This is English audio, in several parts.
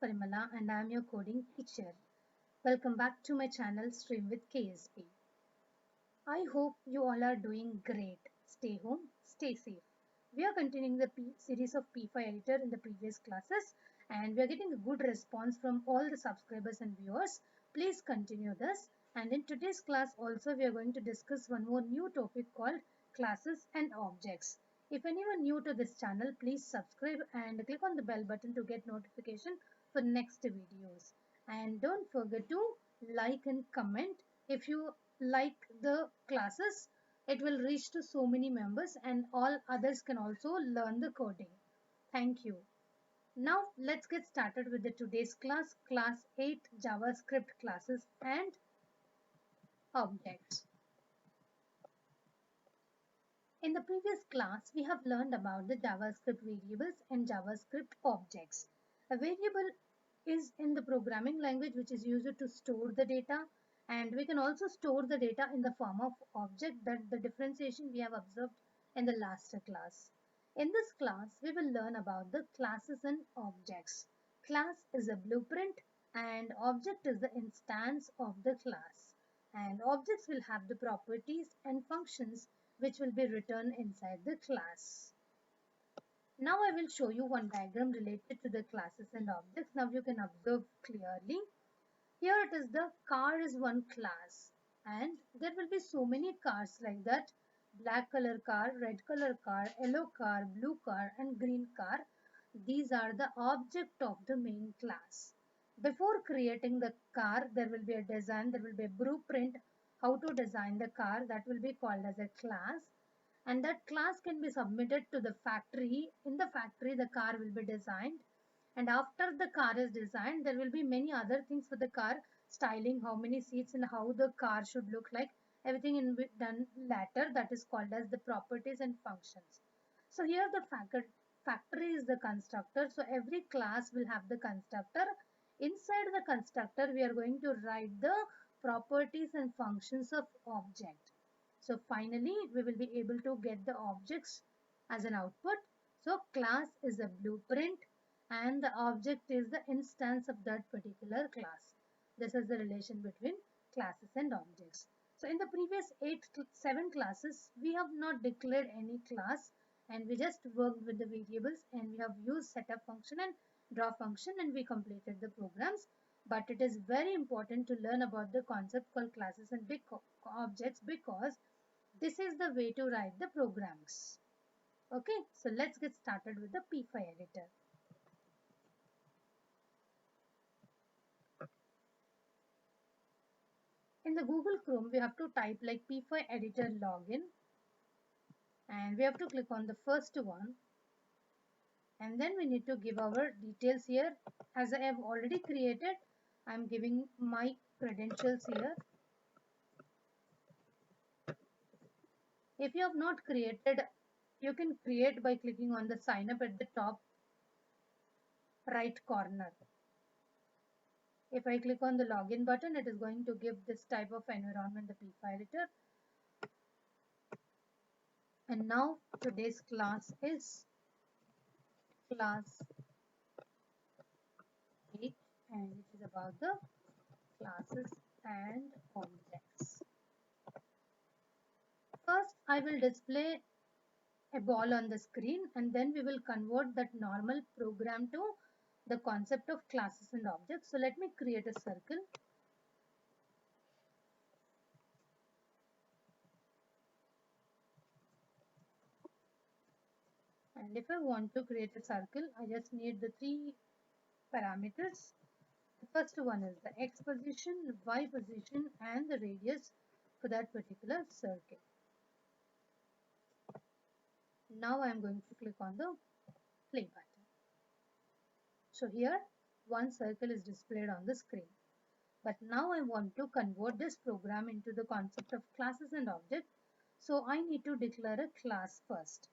Parimala and I am your coding teacher. Welcome back to my channel Stream with KSP. I hope you all are doing great. Stay home, stay safe. We are continuing the series of P5 editor in the previous classes and we are getting a good response from all the subscribers and viewers. Please continue this, and in today's class also we are going to discuss one more new topic called classes and objects. If anyone new to this channel, please subscribe and click on the bell button to get notification for next videos. And don't forget to like and comment. If you like the classes, it will reach to so many members and all others can also learn the coding. Thank you. Now let's get started with the today's class, class 8 JavaScript classes and objects. In the previous class, we have learned about the JavaScript variables and JavaScript objects. A variable is in the programming language which is used to store the data, and we can also store the data in the form of object. That the differentiation we have observed in the last class. In this class, we will learn about the classes and objects. Class is a blueprint and object is the instance of the class. And objects will have the properties and functions which will be written inside the class. Now I will show you one diagram related to the classes and objects. Now you can observe clearly. Here it is, the car is one class and there will be so many cars like that. Black color car, red color car, yellow car, blue car and green car. These are the object of the main class. Before creating the car, there will be a design, there will be a blueprint how to design the car, that will be called as a class, and that class can be submitted to the factory. In the factory the car will be designed, and after the car is designed there will be many other things for the car, styling, how many seats and how the car should look like, everything in done later, that is called as the properties and functions. So here the factory is the constructor, so every class will have the constructor. Inside the constructor we are going to write the properties and functions of object. So finally we will be able to get the objects as an output. So class is a blueprint and the object is the instance of that particular class. This is the relation between classes and objects. So in the previous 7 classes, we have not declared any class and we just worked with the variables and we have used setup function and draw function and we completed the programs. But it is very important to learn about the concept called classes and big objects, because this is the way to write the programs. Okay, so let's get started with the P5 editor. In the Google Chrome, we have to type like P5 editor login, and we have to click on the first one, and then we need to give our details here. As I have already created, I am giving my credentials here. If you have not created, you can create by clicking on the sign up at the top right corner. If I click on the login button, it is going to give this type of environment, the P5 editor. And now today's class is class 8, and it is about the classes and objects. First, I will display a ball on the screen and then we will convert that normal program to the concept of classes and objects. So let me create a circle. And if I want to create a circle, I just need the 3 parameters. The first one is the x position, y position and the radius for that particular circle. Now I am going to click on the play button. So here one circle is displayed on the screen. But now I want to convert this program into the concept of classes and objects. So I need to declare a class first.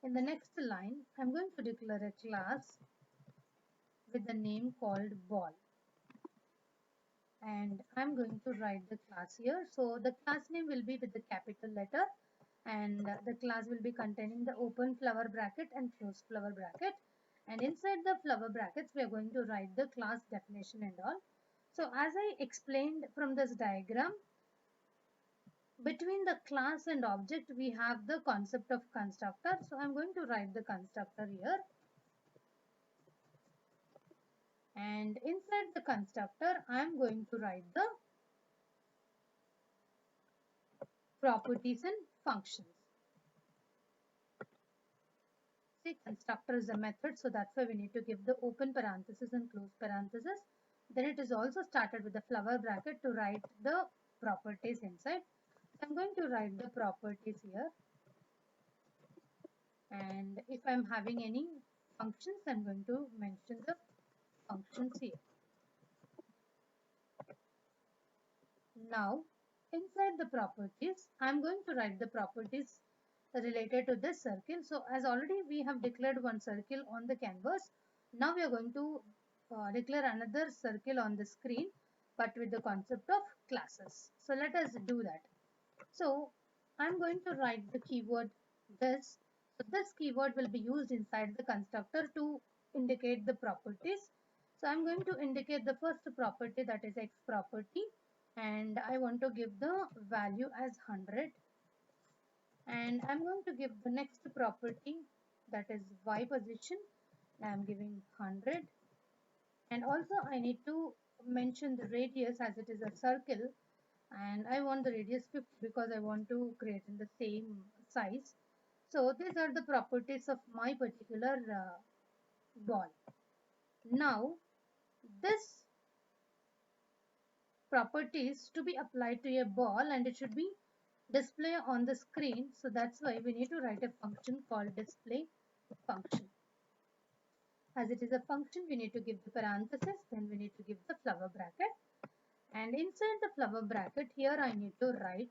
In the next line, I am going to declare a class with the name called ball. And I am going to write the class here. So the class name will be with the capital letter and the class will be containing the open flower bracket and closed flower bracket, and inside the flower brackets we are going to write the class definition and all. So as I explained from this diagram, between the class and object we have the concept of constructor. So I'm going to write the constructor here, and inside the constructor I'm going to write the properties and functions. See, constructor is a method, so that's why we need to give the open parenthesis and close parenthesis. Then it is also started with the flower bracket to write the properties inside. So I'm going to write the properties here, and if I'm having any functions, I'm going to mention the functions here. Now, inside the properties, I'm going to write the properties related to this circle. So as already we have declared one circle on the canvas, now we are going to declare another circle on the screen, but with the concept of classes. So let us do that. So I'm going to write the keyword this. So this keyword will be used inside the constructor to indicate the properties. So I'm going to indicate the first property, that is X property, and I want to give the value as 100, and I'm going to give the next property, that is Y position. I'm giving 100, and also I need to mention the radius as it is a circle, and I want the radius 50 because I want to create in the same size. So these are the properties of my particular ball. Now this properties to be applied to a ball, and it should be display on the screen. So that's why we need to write a function called display function. As it is a function, we need to give the parenthesis, then we need to give the flower bracket, and inside the flower bracket here I need to write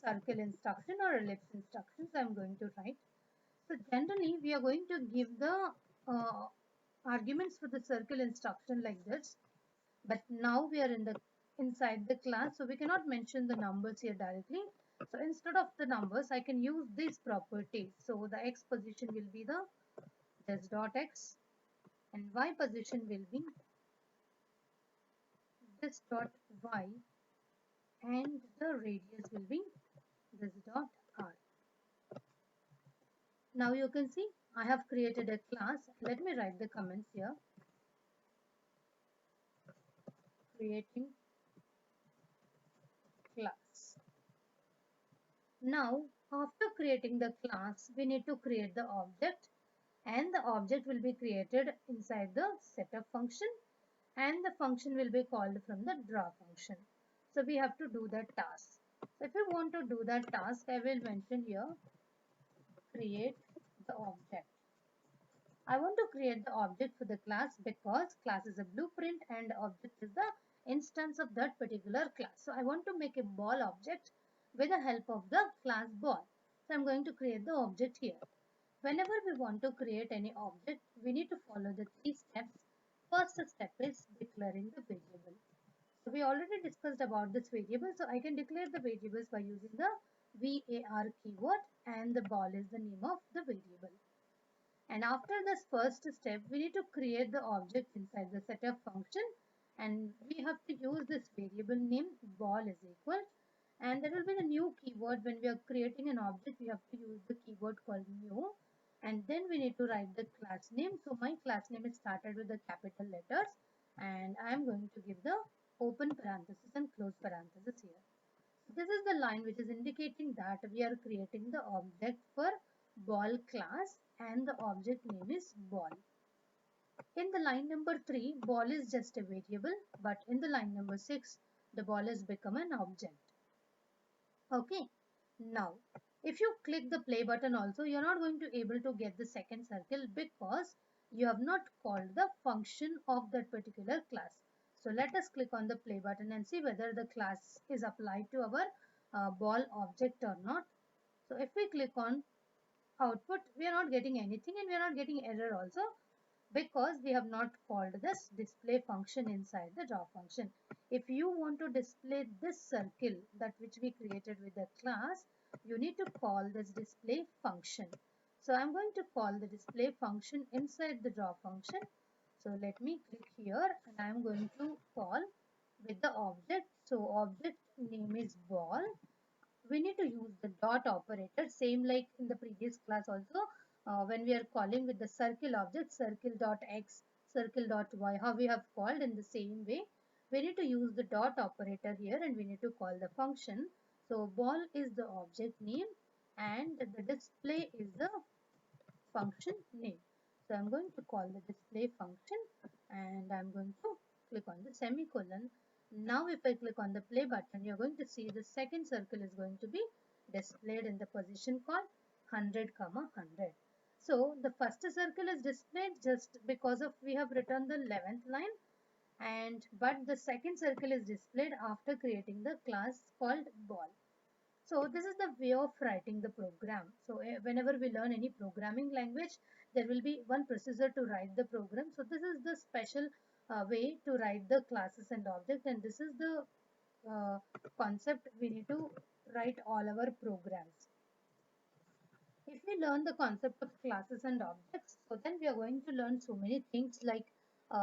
circle instruction or ellipse instructions. I'm going to write. So generally we are going to give the arguments for the circle instruction like this, but now we are in the inside the class, so we cannot mention the numbers here directly. So instead of the numbers I can use these properties. So the X position will be the this dot X, and Y position will be this dot Y, and the radius will be this dot R. Now you can see I have created a class. Let me write the comments here. Creating class. Now after creating the class we need to create the object, and the object will be created inside the setup function, and the function will be called from the draw function. So we have to do that task. So if you want to do that task, I will mention here create the object. I want to create the object for the class because class is a blueprint and object is the instance of that particular class. So I want to make a ball object with the help of the class ball. So I'm going to create the object here. Whenever we want to create any object, we need to follow the 3 steps. First step is declaring the variable. So we already discussed about this variable. So I can declare the variables by using the var keyword, and the ball is the name of the variable. And after this first step, we need to create the object inside the setup function, and we have to use this variable name ball is equal, and there will be the new keyword. When we are creating an object, we have to use the keyword called new, and then we need to write the class name. So my class name is started with the capital letters, and I am going to give the open parenthesis and close parenthesis here. This is the line which is indicating that we are creating the object for ball class, and the object name is ball. In the line number 3, ball is just a variable, but in the line number 6, the ball has become an object. Okay. Now, if you click the play button also, you are not going to able to get the second circle because you have not called the function of that particular class. So let us click on the play button and see whether the class is applied to our ball object or not. So if we click on output, we are not getting anything and we are not getting error also. because we have not called this display function inside the draw function. If you want to display this circle that which we created with the class, you need to call this display function. So I'm going to call the display function inside the draw function. So let me click here and I'm going to call with the object. So object name is ball. We need to use the dot operator, same like in the previous class also. When we are calling with the circle object, circle dot x, circle dot y, how we have called in the same way, we need to use the dot operator here and we need to call the function. So ball is the object name and the display is the function name. So I'm going to call the display function and I'm going to click on the semicolon. Now if I click on the play button, you're going to see the second circle is going to be displayed in the position called 100, 100. So the first circle is displayed just because of we have written the 11th line, and but the second circle is displayed after creating the class called ball. So this is the way of writing the program. So whenever we learn any programming language, there will be one procedure to write the program. So this is the special way to write the classes and objects, and this is the uh, concept we need to write all our programs. If we learn the concept of classes and objects, so then we are going to learn so many things like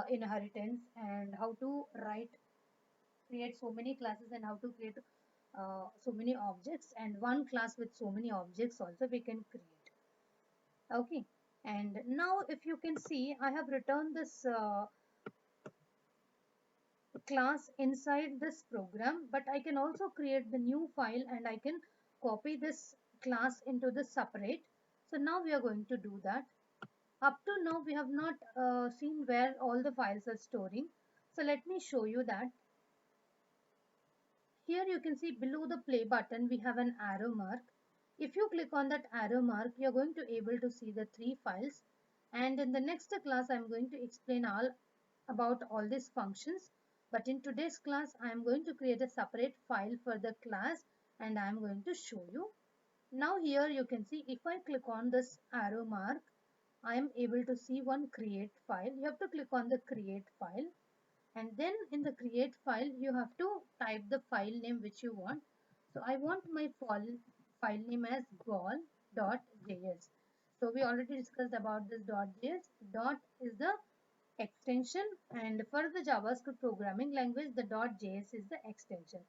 inheritance and how to create so many classes and how to create so many objects, and one class with so many objects also we can create. Okay, and now if you can see, I have written this class inside this program, but I can also create the new file and I can copy this class into the separate. So now we are going to do that. Up to now we have not seen where all the files are storing. So let me show you that. Here you can see below the play button we have an arrow mark. If you click on that arrow mark, you are going to able to see the three files. And in the next class, I am going to explain all about all these functions. But in today's class, I am going to create a separate file for the class and I am going to show you. Now here you can see if I click on this arrow mark, I am able to see one create file. You have to click on the create file. And then in the create file, you have to type the file name which you want. So I want my file name as ball.js. So we already discussed about this .js. Dot is the extension, and for the JavaScript programming language, the .js is the extension.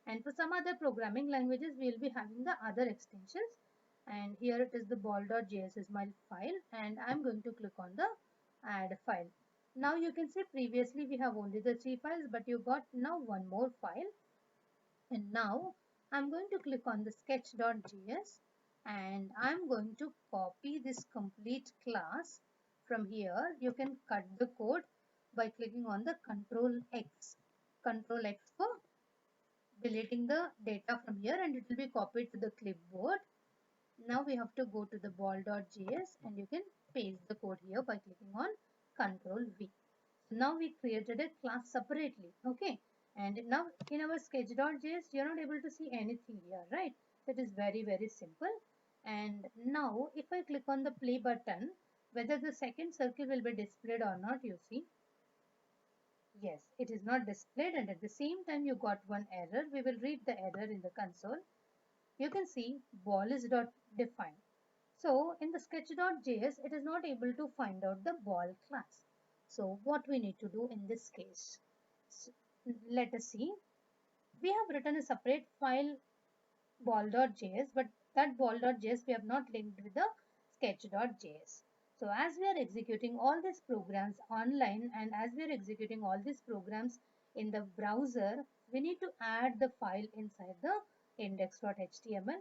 And for some other programming languages, we will be having the other extensions. And here it is the ball.js is my file, and I'm going to click on the add file. Now you can see previously we have only the three files, but you got now one more file. And now I'm going to click on the sketch.js and I'm going to copy this complete class from here. You can cut the code by clicking on the Control X. Control X for deleting the data from here and it will be copied to the clipboard. Now we have to go to the ball.js and you can paste the code here by clicking on Control V. So now we created a class separately. Okay. And now in our sketch.js, you're not able to see anything here, right? That is very, very simple. And now if I click on the play button, whether the second circle will be displayed or not, you see. Yes, it is not displayed, and at the same time you got one error. We will read the error in the console. You can see ball is not defined. So in the sketch.js, it is not able to find out the ball class. So what we need to do in this case? So, let us see. We have written a separate file ball.js, but that ball.js we have not linked with the sketch.js. So as we are executing all these programs online and as we are executing all these programs in the browser, we need to add the file inside the index.html.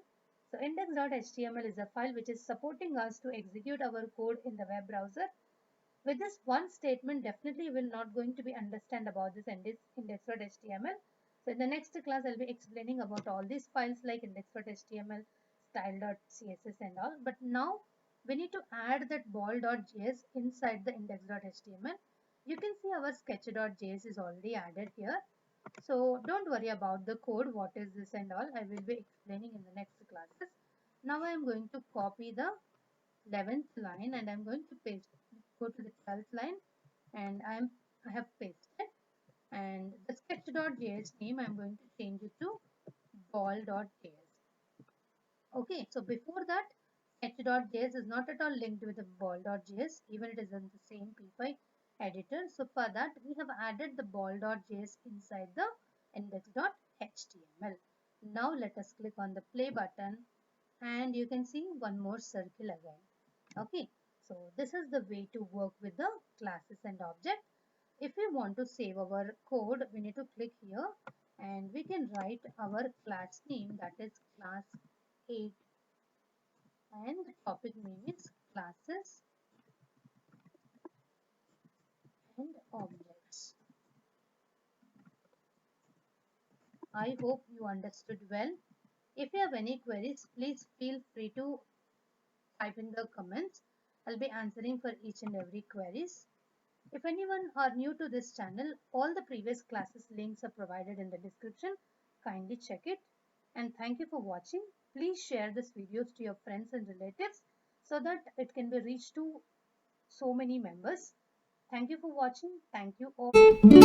So index.html is a file which is supporting us to execute our code in the web browser. With this one statement, definitely you will not going to be understand about this index.html. So in the next class, I'll be explaining about all these files like index.html, style.css and all. But now we need to add that ball.js inside the index.html. You can see our sketch.js is already added here. So don't worry about the code, what is this and all. I will be explaining in the next classes. Now I am going to copy the 11th line and I'm going to paste, go to the 12th line index.js name, I'm going to change it to ball.js. Okay, so before that, fetch.js is not at all linked with the ball.js, even it is in the same P5 editor. So for that, we have added the ball.js inside the index.html. Now let us click on the play button and you can see one more circle again. Okay, so this is the way to work with the classes and object. If we want to save our code, we need to click here and we can write our class name, that is class 8, and the topic name is classes and objects. I hope you understood well. If you have any queries, please feel free to type in the comments. I'll be answering for each and every queries. If anyone are new to this channel, all the previous classes links are provided in the description. Kindly check it. And thank you for watching. Please share this videos to your friends and relatives so that it can be reached to so many members. Thank you for watching. Thank you all.